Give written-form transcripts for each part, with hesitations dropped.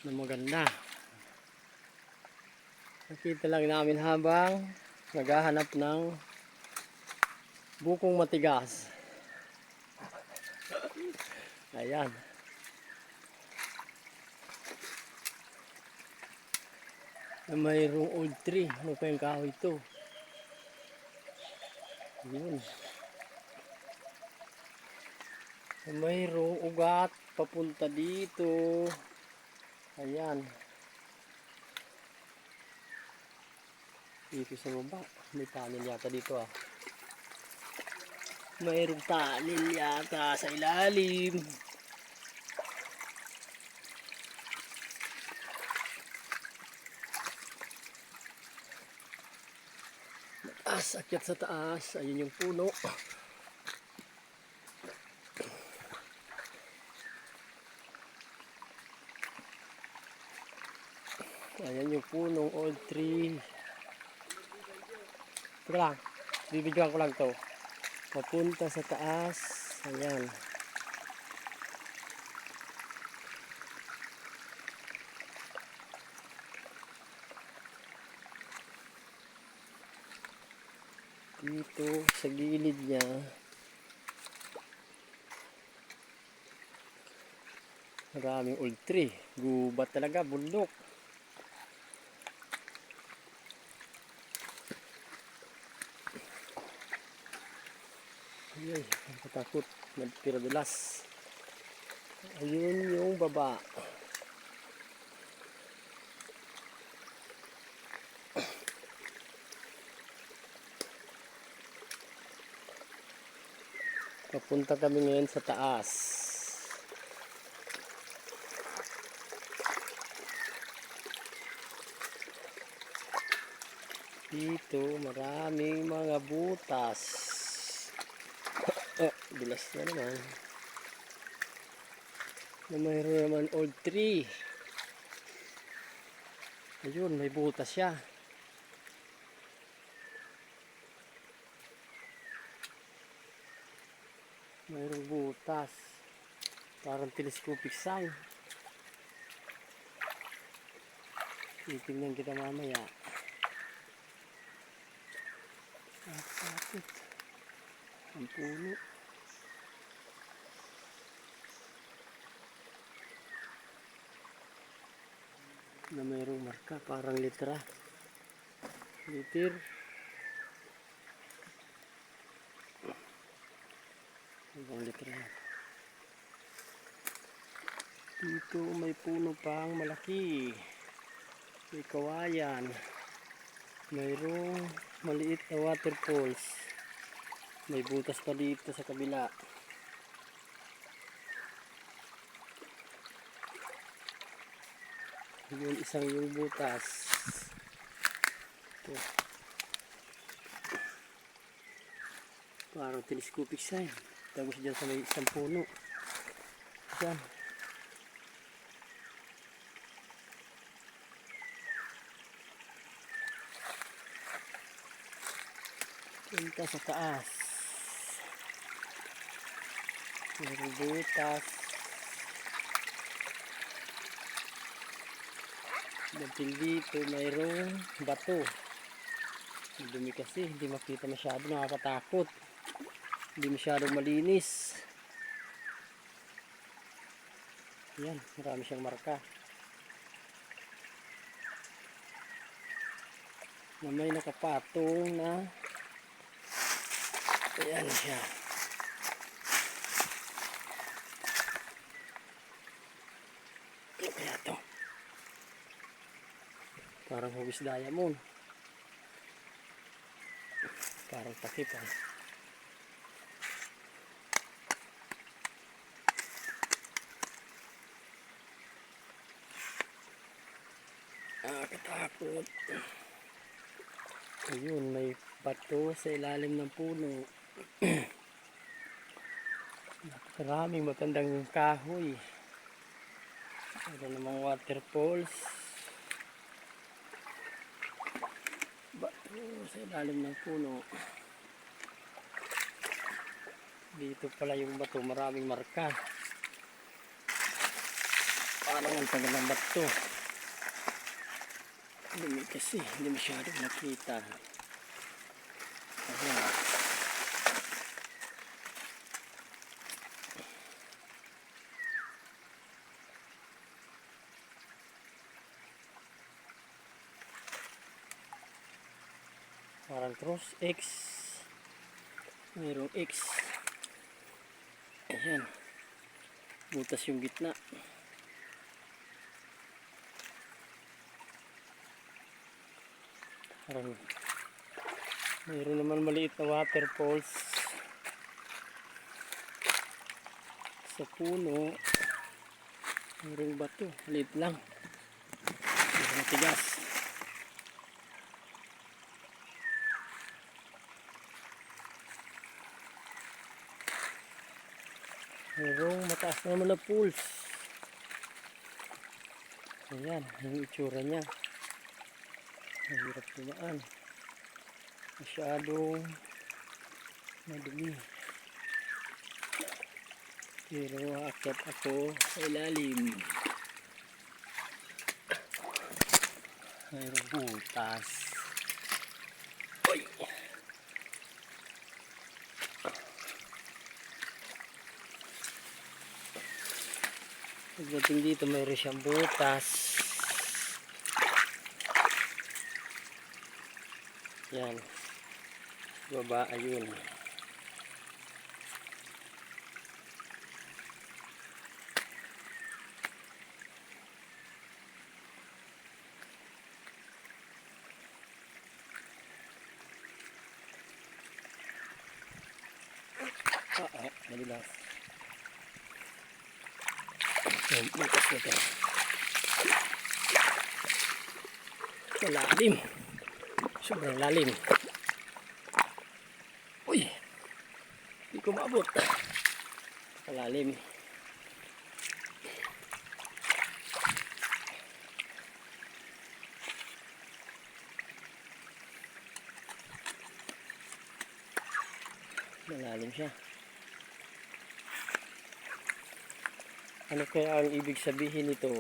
na maganda. Nakita lang namin habang naghahanap ng bukong matigas. Ayan. Na mayroong old tree. Ano pa yung kahoy ito? Yun. Na mayroong ugat papunta dito. Ayan. Dito sa baba. May tunnel yata dito ah. Mayroong tunnel yata sa ilalim. Mataas, akyat sa taas. Ayun yung puno. Ayan yung punong old tree. Teka lang, bibidyoan ko lang to. Papunta sa taas. Ayan. Dito sa gilid niya. Maraming old tree. Gubat talaga, bundok. Ayun, nakatakot. Nagpiradulas. Ayun yung baba. Papunta kami ngayon sa taas. Dito maraming mga butas. Dulas na naman. Na mayroon naman old tree. Ayun, may butas siya. Mayroong butas. Parang telescopic sign. Titignan kita mamaya. Takot. Ang puno. Na mayroong marka, parang litra. Litir. Ibang litra. Dito may puno pang malaki. May kawayan. Mayroong maliit na waterfalls. May butas pa dito sa kabila. Yun isang yung butas. Ito. Parang telescopic sign. Tapos dyan sa may isang puno. Dyan. Punta sa taas. Mayroong butas. Dahil dito mayroong bato. Dumi kasi, hindi makita masyado, nakakatakot. Hindi masyadong malinis. Yan, marami siyang marka. Na may nakapatong na ayan siya. Ano kaya to? Parang hugis diamond. Parang takip ah. Nakatakot. Ayun, may bato sa ilalim ng puno. Maraming magandang kahoy. Mayroon namang waterfalls. Bato sa ilalim ng puno. Dito pala yung bato, maraming marka. Parang ang tagal ng bato. Dumi kasi, hindi masyadong nakita. Ayan. Parang cross X. Mayroong X. Ayan. Butas yung gitna. Parang mayroon naman maliit na waterfalls sa puno. Mayroong bato. Maliit lang. Mayroong matigas. Mayroong mataas na naman na pools. Ayan, yung itsura niya. Mahirap dumaan. Masyadong madumi. Pero aakyat ako sa ilalim. Mayroong butas. Uy! Pagdating dito mayroon siyang butas. Yan. Baba, ayun. Madilas. Yan, butas na ito. Malalim. Sobrang lalim. Uy! Hindi ko maabot. Malalim. Malalim siya. Ano kaya ang ibig sabihin nito?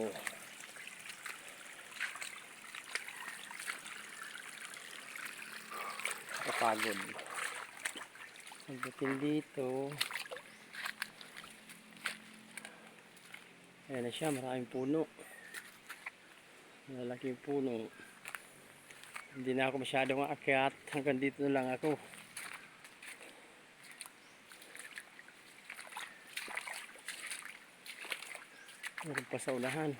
Kapagod. Pagdating dito, ayan na siya, maraming puno. Malaking puno. Hindi na ako masyadong aakyat. Hanggang dito na lang ako. Meron pa sa unahan.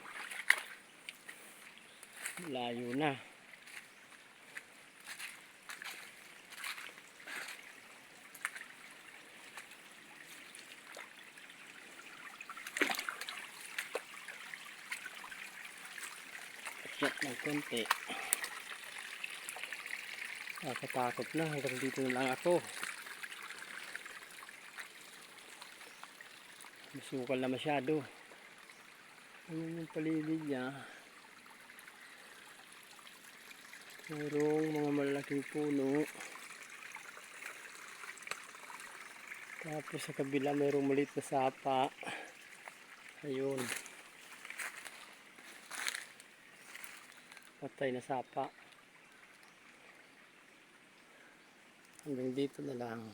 Layo na. Akyat ng konti. Nakatakot na. Hanggang dito na lang ako. Masukal na masyado. Ayun yung paligid niya. Mayroong mga malaking puno. Tapos sa kabila mayroong maliit na sapa. Ayun. Patay na sapa. Hanggang dito na lang.